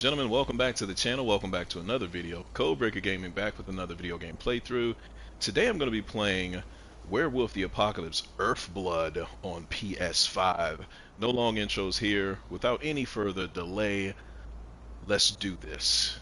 Gentlemen, welcome back to the channel. Welcome back to another video. Codebreaker Gaming back with another video game playthrough. Today I'm going to be playing Werewolf the Apocalypse Earthblood on PS5. No long intros here. Without any further delay, let's do this.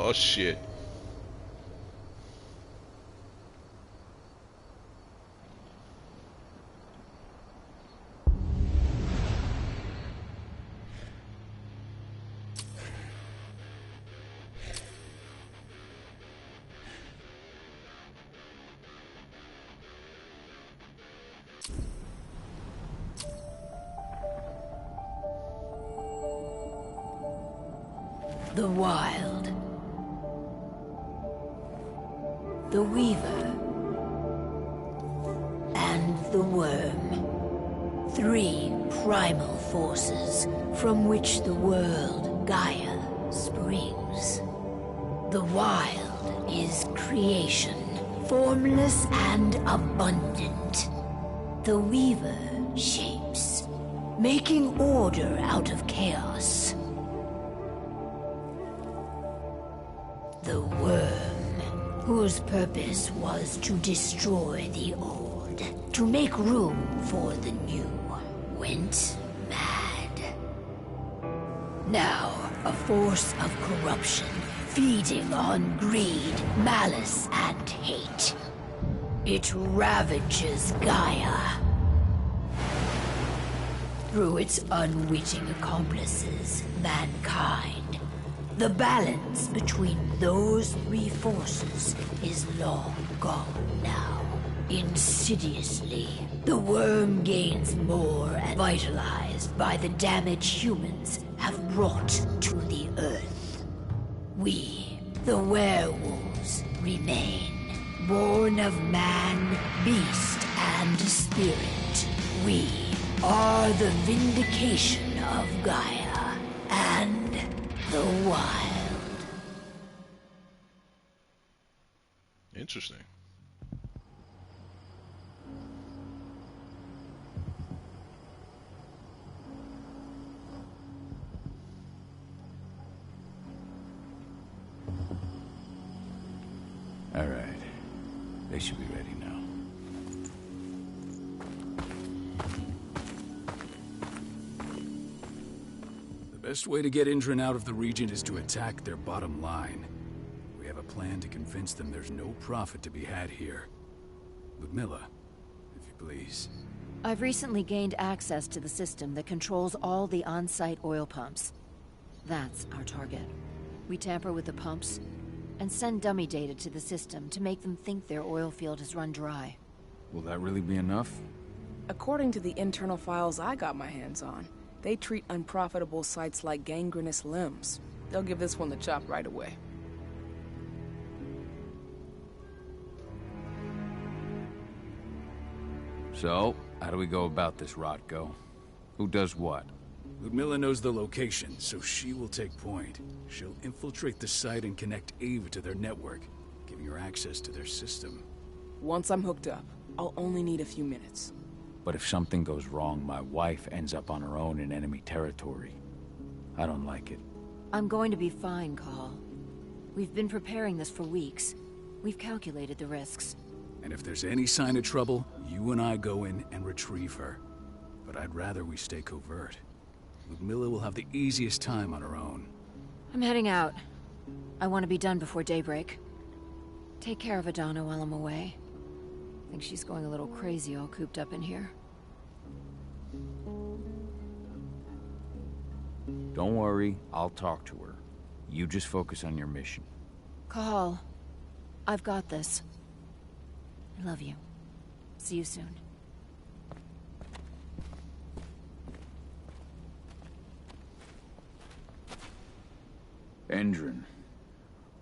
Oh shit. The Wild, the Weaver, and the Worm. Three primal forces from which the world Gaia springs. The Wild is creation, formless and abundant. The Weaver shapes, making order out of chaos. The Worm, whose purpose was to destroy the old, to make room for the new, went mad. Now, a force of corruption, feeding on greed, malice, and hate. It ravages Gaia. Through its unwitting accomplices, mankind. The balance between those three forces is long gone now. Insidiously, the Worm gains more and vitalized by the damage humans have brought to the Earth. We, the werewolves, remain, born of man, beast, and spirit. We are the vindication of Gaia and the Wild. Interesting. They should be ready now. The best way to get Indran out of the region is to attack their bottom line. We have a plan to convince them there's no profit to be had here. Ludmilla, if you please. I've recently gained access to the system that controls all the on-site oil pumps. That's our target. We tamper with the pumps and send dummy data to the system to make them think their oil field has run dry. Will that really be enough? According to the internal files I got my hands on, they treat unprofitable sites like gangrenous limbs. They'll give this one the chop right away. So, how do we go about this, Rotko? Who does what? Ludmilla knows the location, so she will take point. She'll infiltrate the site and connect Ava to their network, giving her access to their system. Once I'm hooked up, I'll only need a few minutes. But if something goes wrong, my wife ends up on her own in enemy territory. I don't like it. I'm going to be fine, Cahal. We've been preparing this for weeks. We've calculated the risks. And if there's any sign of trouble, you and I go in and retrieve her. But I'd rather we stay covert. Ludmilla will have the easiest time on her own. I'm heading out. I want to be done before daybreak. Take care of Adana while I'm away. I think she's going a little crazy all cooped up in here. Don't worry, I'll talk to her. You just focus on your mission. Cahal, I've got this. I love you. See you soon. Endron.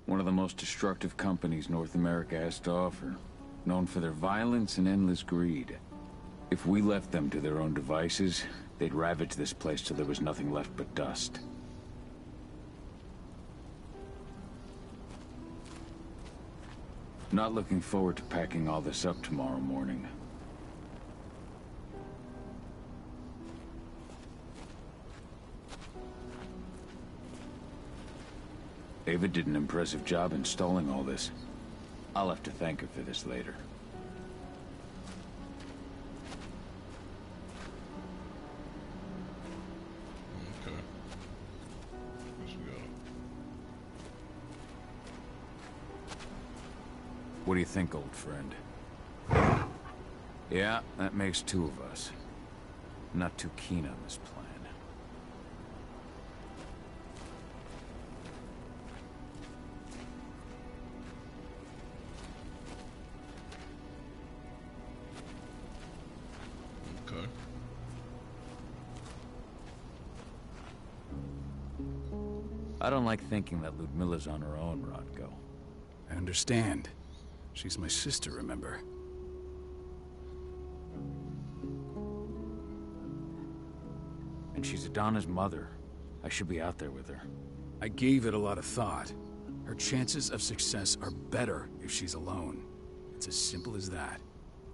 One of the most destructive companies North America has to offer. Known for their violence and endless greed. If we left them to their own devices, they'd ravage this place till there was nothing left but dust. Not looking forward to packing all this up tomorrow morning. Ava did an impressive job installing all this. I'll have to thank her for this later. Okay. Guess we got What do you think, old friend? Yeah, that makes two of us. Not too keen on this plan. okay. I don't like thinking that Ludmilla's on her own, Rotko. I understand. She's my sister, remember? And she's Adana's mother. I should be out there with her. I gave it a lot of thought. Her chances of success are better if she's alone. It's as simple as that.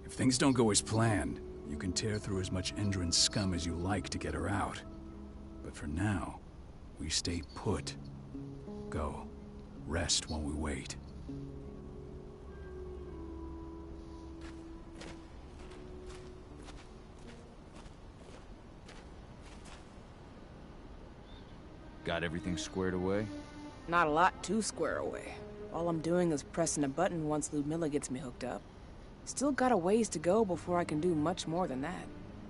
If things don't go as planned, you can tear through as much Endron scum as you like to get her out. But for now, we stay put. Go. Rest while we wait. Got everything squared away? Not a lot to square away. All I'm doing is pressing a button once Ludmilla gets me hooked up. Still got a ways to go before I can do much more than that.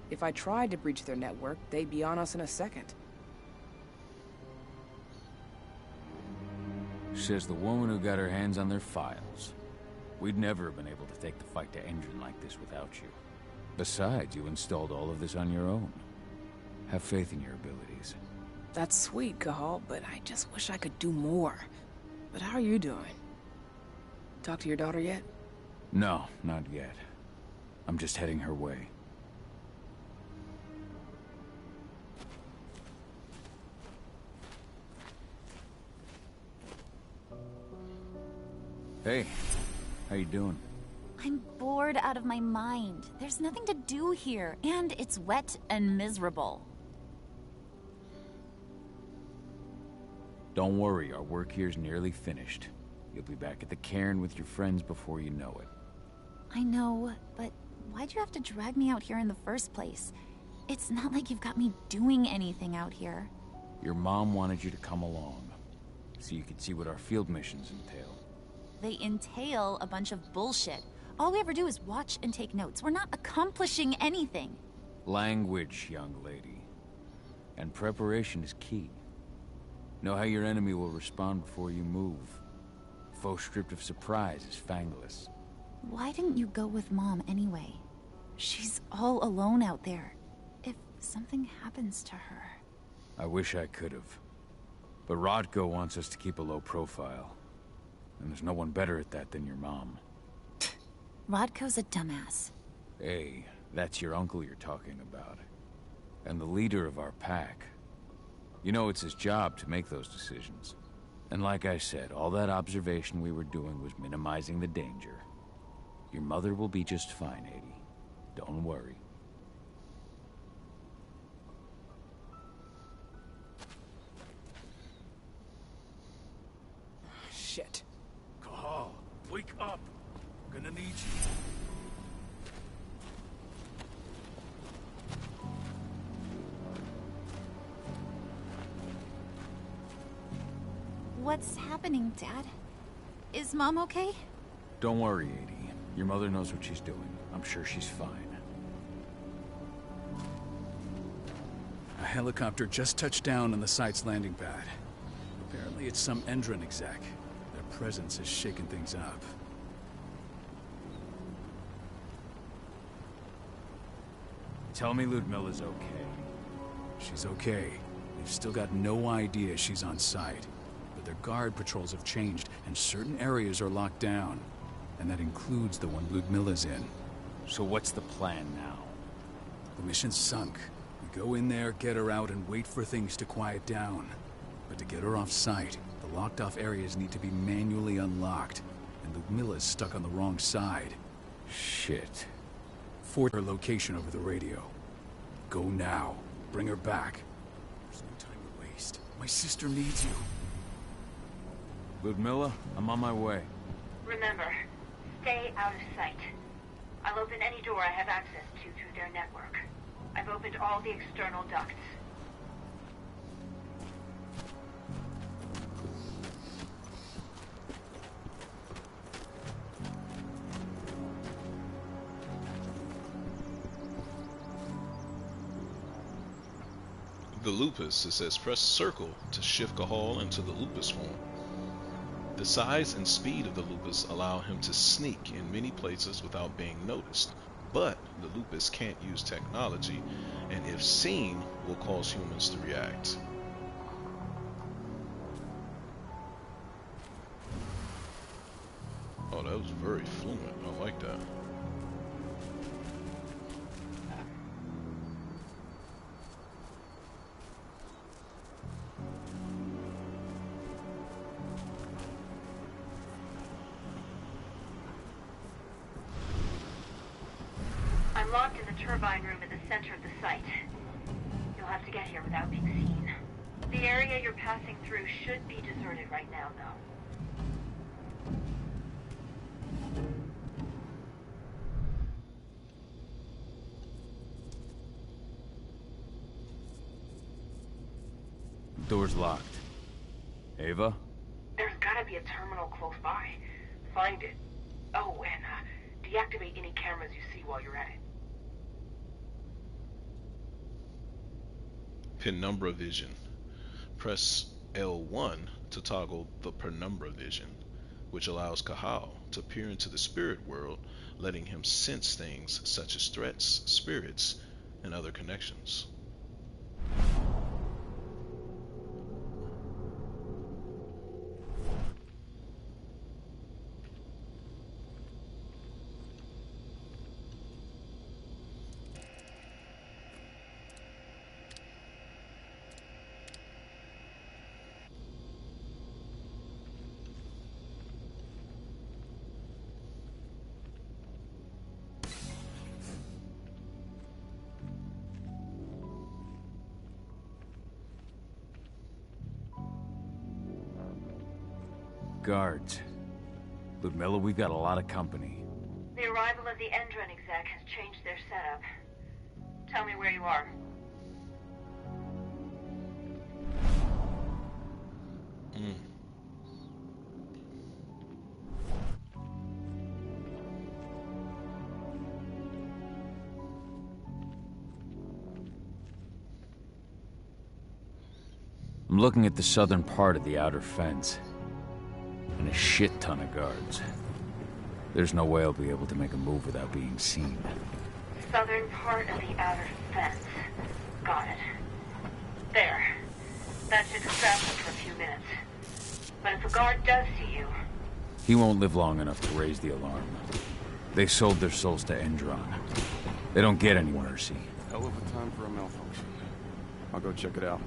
If I tried to breach their network, they'd be on us in a second. Says the woman who got her hands on their files. We'd never have been able to take the fight to Endron like this without you. Besides, you installed all of this on your own. Have faith in your abilities. That's sweet, Cahal, but I just wish I could do more. But how are you doing? Talk to your daughter yet? No, not yet. I'm just heading her way. Hey, how you doing? I'm bored out of my mind. There's nothing to do here, and it's wet and miserable. Don't worry, our work here's nearly finished. You'll be back at the cairn with your friends before you know it. I know, but why'd you have to drag me out here in the first place? It's not like you've got me doing anything out here. Your mom wanted you to come along, so you could see what our field missions entail. They entail a bunch of bullshit. All we ever do is watch and take notes. We're not accomplishing anything. Language, young lady. And preparation is key. Know how your enemy will respond before you move. Foe stripped of surprise is fangless. Why didn't you go with Mom anyway? She's all alone out there. If something happens to her... I wish I could have. But Rodko wants us to keep a low profile. And there's no one better at that than your mom. Rodko's a dumbass. Hey, that's your uncle you're talking about. And the leader of our pack. You know it's his job to make those decisions. And like I said, all that observation we were doing was minimizing the danger. Your mother will be just fine, 80. Don't worry. Shit. Cahal, wake up! Gonna need you. What's happening, Dad? Is Mom okay? Don't worry, 80. Your mother knows what she's doing. I'm sure she's fine. A helicopter just touched down on the site's landing pad. Apparently it's some Endron exec. Their presence has shaken things up. Tell me Ludmilla's okay. She's okay. They've still got no idea she's on site. But their guard patrols have changed, and certain areas are locked down. And that includes the one Ludmilla's in. So what's the plan now? The mission's sunk. We go in there, get her out, and wait for things to quiet down. But to get her off site, the locked-off areas need to be manually unlocked. And Ludmilla's stuck on the wrong side. Shit. Fort her location over the radio. Go now. Bring her back. There's no time to waste. My sister needs you. Ludmilla, I'm on my way. Remember, stay out of sight. I'll open any door I have access to through their network. I've opened all the external ducts. The lupus, it says press circle to shift Cahal into the lupus form. The size and speed of the lupus allow him to sneak in many places without being noticed, but the lupus can't use technology, and if seen, will cause humans to react. Oh, that was very fluent. I like that. I'm locked in the turbine room at the center of the site. You'll have to get here without being seen. The area you're passing through should be deserted right now, though. Door's locked. Ava? There's gotta be a terminal close by. Find it. Oh, and deactivate any cameras you see while you're at it. Penumbra vision. Press L1 to toggle the penumbra vision, which allows Cahal to peer into the spirit world, letting him sense things such as threats, spirits, and other connections. Guards. Ludmilla, we've got a lot of company. They arrival of the Endron exec has changed their setup. Tell me where you are. I'm looking at the southern part of the outer fence. And a shit ton of guards. There's no way I'll be able to make a move without being seen. Southern part of the outer fence. Got it. There. That should distract them for a few minutes. But if a guard does see you... He won't live long enough to raise the alarm. They sold their souls to Endron. They don't get any mercy. Hell of a time for a malfunction. I'll go check it out.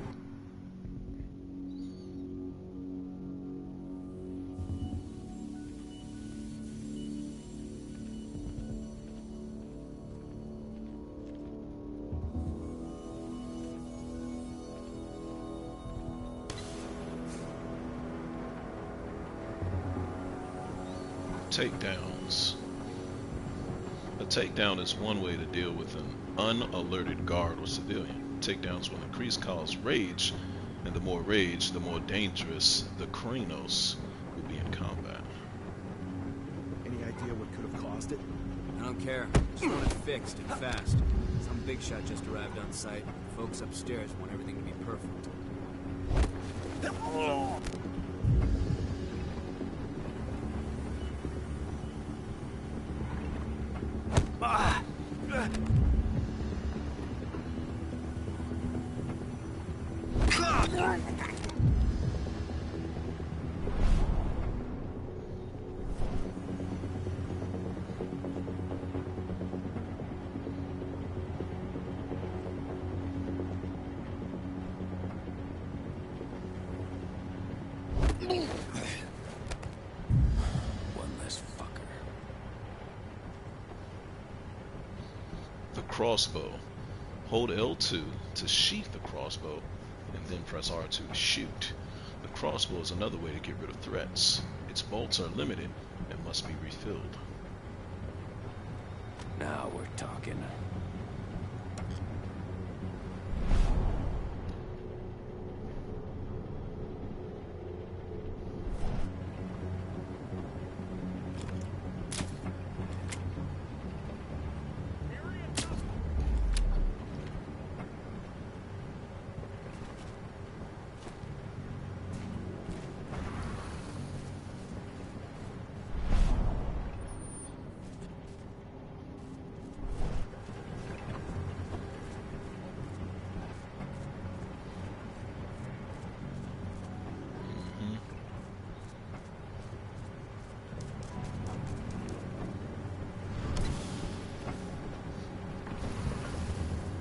Takedowns. A takedown is one way to deal with an unalerted guard or civilian. Takedowns will increase Cahal's rage, and the more rage, the more dangerous the Krynos will be in combat. Any idea what could have caused it? I don't care. Just want it fixed and fast. Some big shot just arrived on site. Folks upstairs want everything to be perfect. Crossbow. Hold L2 to sheath the crossbow, and then press R2 to shoot. The crossbow is another way to get rid of threats. Its bolts are limited and must be refilled. Now we're talking.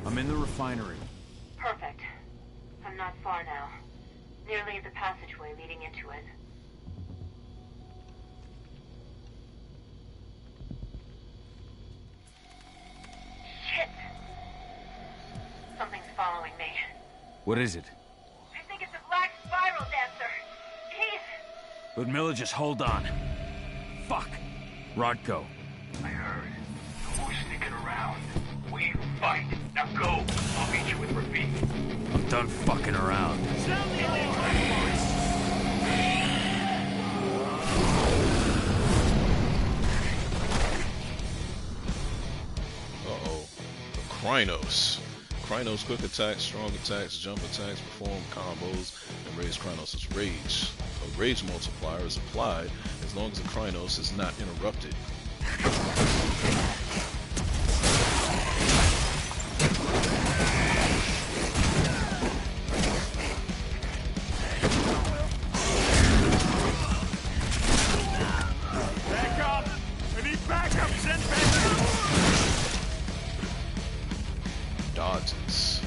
I'm in the refinery. Perfect. I'm not far now. Nearly at the passageway leading into it. Shit! Something's following me. What is it? I think it's a black spiral dancer. He's... Ludmilla, just hold on. Fuck. Rodko. I heard. No more sneaking around. We fight. Now go. I'll meet you with Rafik. I'm done fucking around. Uh-oh. The Krynos. Krynos quick attacks, strong attacks, jump attacks, perform combos, and raise Krynos' rage. A rage multiplier is applied as long as the Krynos is not interrupted. Dodges.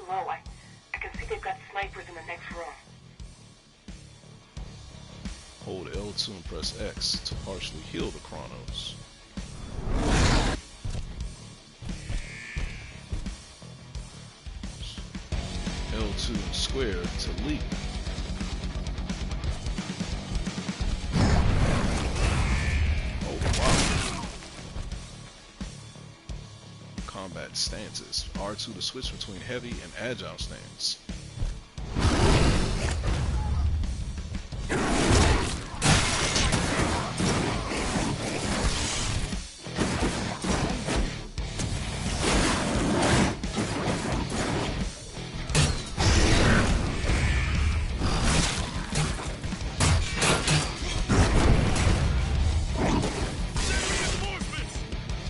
below. I can see they've got snipers in the next room. Hold L2 and press X to partially heal the Chronos. L2 and square to leap. Oh wow. Combat stances. R2 to switch between heavy and agile stance.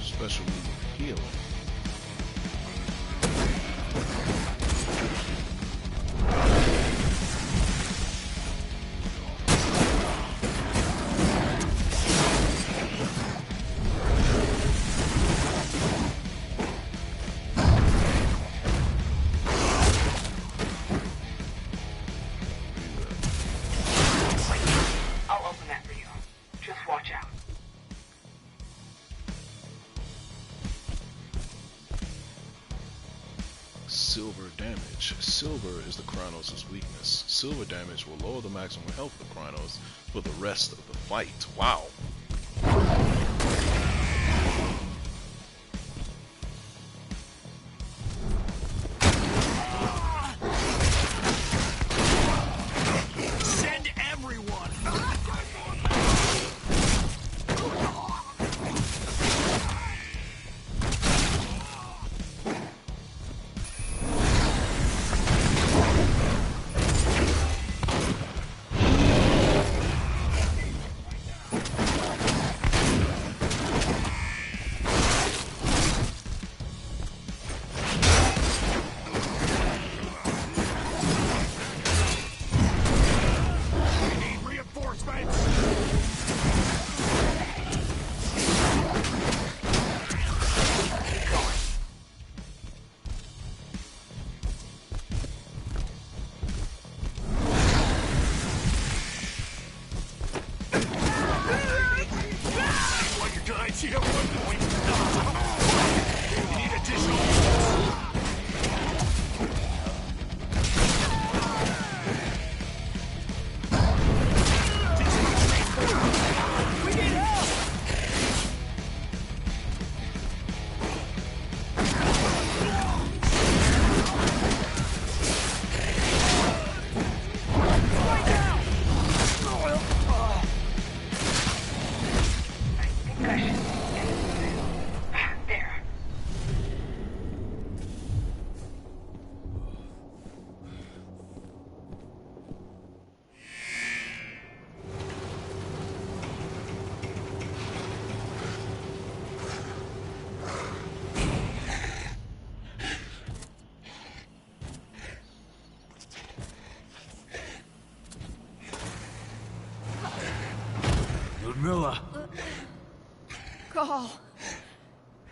Special move healing. I'll open that for you. Just watch out. Silver damage. Silver is the Chronos' weakness. Silver damage will lower the maximum health of the Chronos for the rest of the fight. Wow. Send everyone! You don't want to wait. You need additional. We need help! There. Ludmilla! Cahal.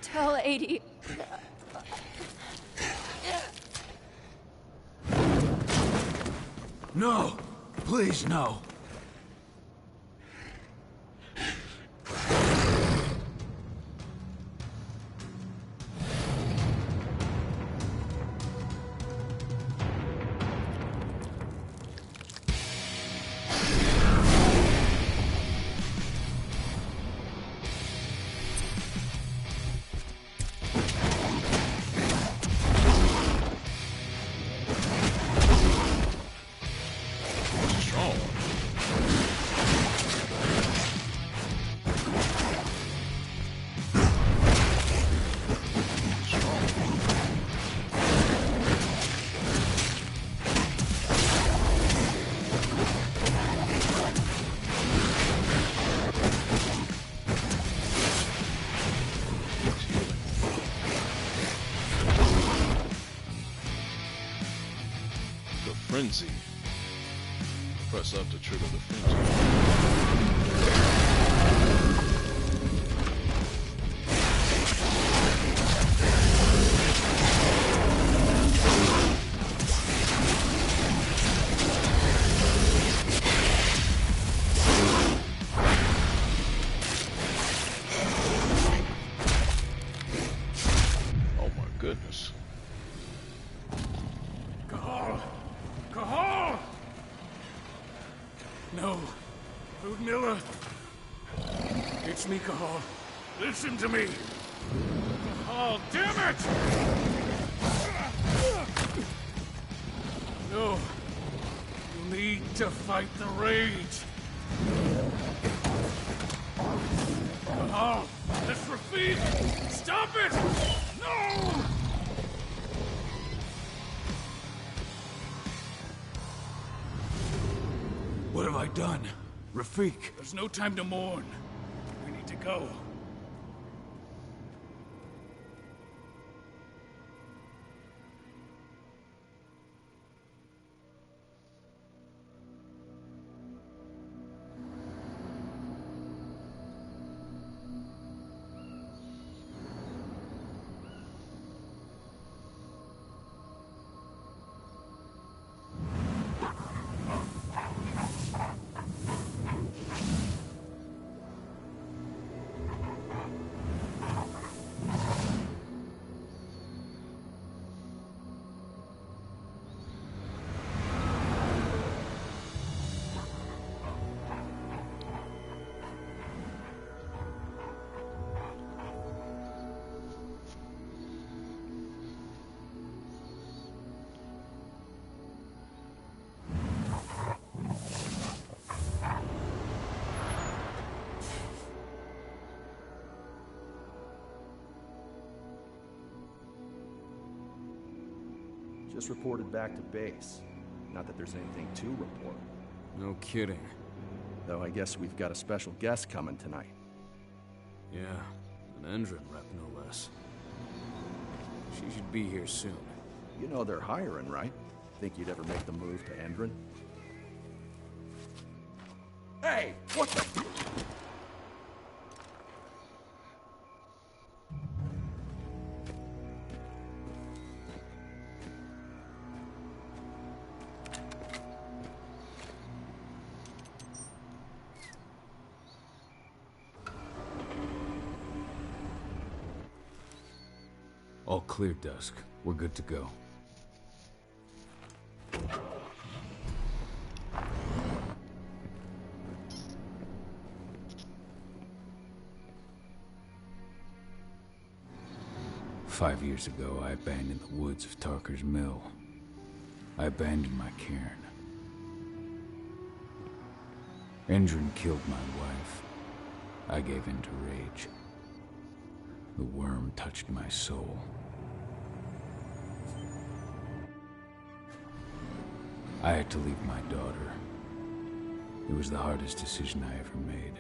Tell 80. No! Please, no! Strong. The frenzy. Press up to trigger the frenzy. No. Ludmilla! It's me, Cahal. Listen to me! Cahal, damn it! No. You need to fight the rage. Cahal, that's Rafik! Stop it! No! What have I done? Rafik. There's no time to mourn. We need to go. Just reported back to base. Not that there's anything to report. No kidding. Though I guess we've got a special guest coming tonight. Yeah, an Endron rep, no less. She should be here soon. You know they're hiring, right? Think you'd ever make the move to Endron? Hey! What the... All clear, Dusk. We're good to go. "5 years ago, I abandoned the woods of Tarker's Mill. I abandoned my cairn. Endron killed my wife. I gave in to rage. The worm touched my soul. I had to leave my daughter. It was the hardest decision I ever made.